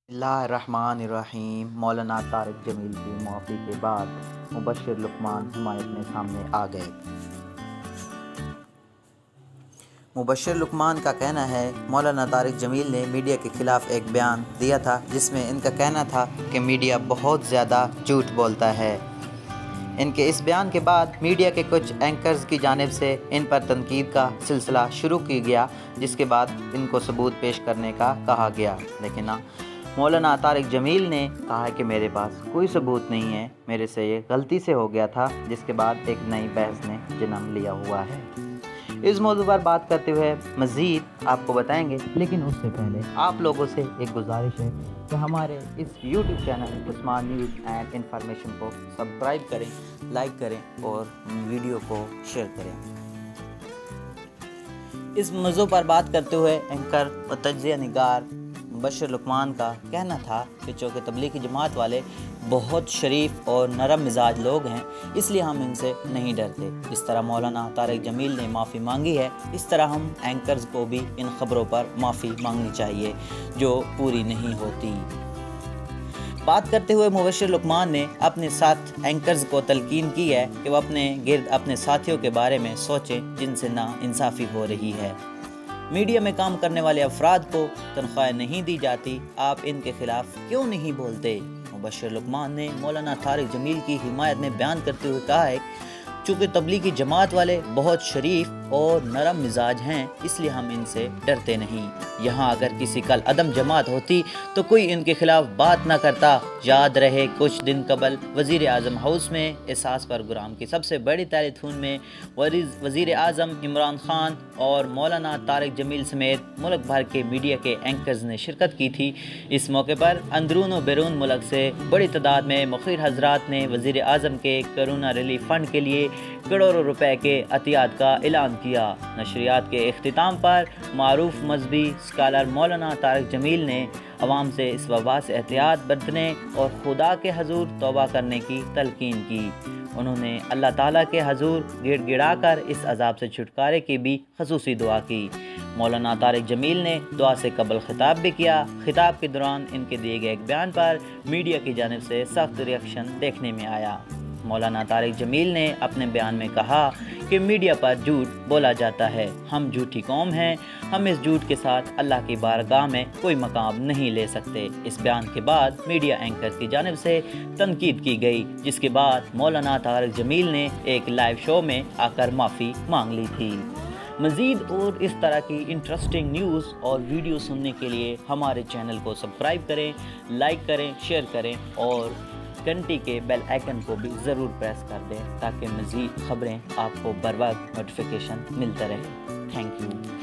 बिस्मिल्लाहिर्रहमानिर्रहीम। मौलाना तारिक जमील की मुआफ़ी के बाद मुबश्शिर लुक़मान हिमायत में सामने आ गए। मुबश्शिर लुक़मान का कहना है, मौलाना तारिक जमील ने मीडिया के ख़िलाफ़ एक बयान दिया था जिसमें इनका कहना था कि मीडिया बहुत ज़्यादा झूठ बोलता है। इनके इस बयान के बाद मीडिया के कुछ एंकर्स की जानिब से इन पर तनकीद का सिलसिला शुरू किया गया, जिसके बाद इनको सबूत पेश करने का कहा गया। लेकिन मौलाना तारिक जमील ने कहा कि मेरे पास कोई सबूत नहीं है, मेरे से ये गलती से हो गया था, जिसके बाद एक नई बहस ने जन्म लिया हुआ है। इस मौजू पर बात करते हुए मज़ीद आपको बताएंगे, लेकिन उससे पहले आप लोगों से एक गुजारिश है कि हमारे इस YouTube channel Usman news and information को सब्सक्राइब करें, लाइक करें और वीडियो को शेयर करें। इस मौजू पर बात करते हुए एंकर और तज्ज़िया निगार मुबश्शिर लुक़मान का कहना था कि चूँकि तबलीगी जमात वाले बहुत शरीफ और नरम मिजाज लोग हैं, इसलिए हम इनसे नहीं डरते। जिस तरह मौलाना तारिक जमील ने माफ़ी मांगी है, इस तरह हम एंकर्स को भी इन ख़बरों पर माफ़ी मांगनी चाहिए जो पूरी नहीं होती। बात करते हुए मुबश्शिर लुक़मान ने अपने साथ एंकर्स को तलकीन की है कि वह अपने गिर्द अपने साथियों के बारे में सोचें जिनसे ना इंसाफ़ी हो रही है। मीडिया में काम करने वाले अफराद को तनख्वाहें नहीं दी जाती, आप इनके खिलाफ क्यों नहीं बोलते? मुबश्शिर लुक़मान ने मौलाना तारिक जमील की हिमायत में बयान करते हुए कहा है, चूँकि तबलीगी जमात वाले बहुत शरीफ और नरम मिजाज हैं, इसलिए हम इनसे डरते नहीं। यहाँ अगर किसी कल अदम जमात होती तो कोई इनके खिलाफ बात ना करता। याद रहे कुछ दिन कबल वज़ीर आज़म हाउस में एहसास प्रोग्राम की सबसे बड़ी टेलीथॉन में वज़ीर आज़म इमरान खान और मौलाना तारिक जमील समेत मुल्क भर के मीडिया के एंकर्स ने शिरकत की थी। इस मौके पर अंदरून व बैरून मुल्क से बड़ी तादाद में मुखिर हजरात ने वज़ीर आज़म के कोरोना रिलीफ फ़ंड के लिए करोड़ों रुपए के अतियात का ऐलान किया। नशरियात के इख्तिताम पर मारूफ मजहबी स्कॉलर मौलाना तारिक जमील ने अवाम से इस वबा से एहतियात बरतने और खुदा के हजूर तौबा करने की तलकीन की। उन्होंने अल्लाह ताला के हजूर गिड़गिड़ा कर इस अजाब से छुटकारे की भी खसूसी दुआ की। मौलाना तारिक जमील ने दुआ से कबल खिताब भी किया। खिताब के दौरान इनके दिए गए एक बयान पर मीडिया की जानिब से सख्त रिएक्शन देखने में आया। मौलाना तारिक जमील ने अपने बयान में कहा कि मीडिया पर झूठ बोला जाता है, हम झूठी कौम हैं, हम इस झूठ के साथ अल्लाह की बारगाह में कोई मकाम नहीं ले सकते। इस बयान के बाद मीडिया एंकर की जानिब से तनकीद की गई, जिसके बाद मौलाना तारिक जमील ने एक लाइव शो में आकर माफ़ी मांग ली थी। मज़ीद और इस तरह की इंटरेस्टिंग न्यूज़ और वीडियो सुनने के लिए हमारे चैनल को सब्सक्राइब करें, लाइक करें, शेयर करें और घंटी के बेल आइकन को भी ज़रूर प्रेस कर दें ताकि मज़ीद ख़बरें आपको बर वक्त नोटिफिकेशन मिलता रहे। Thank you.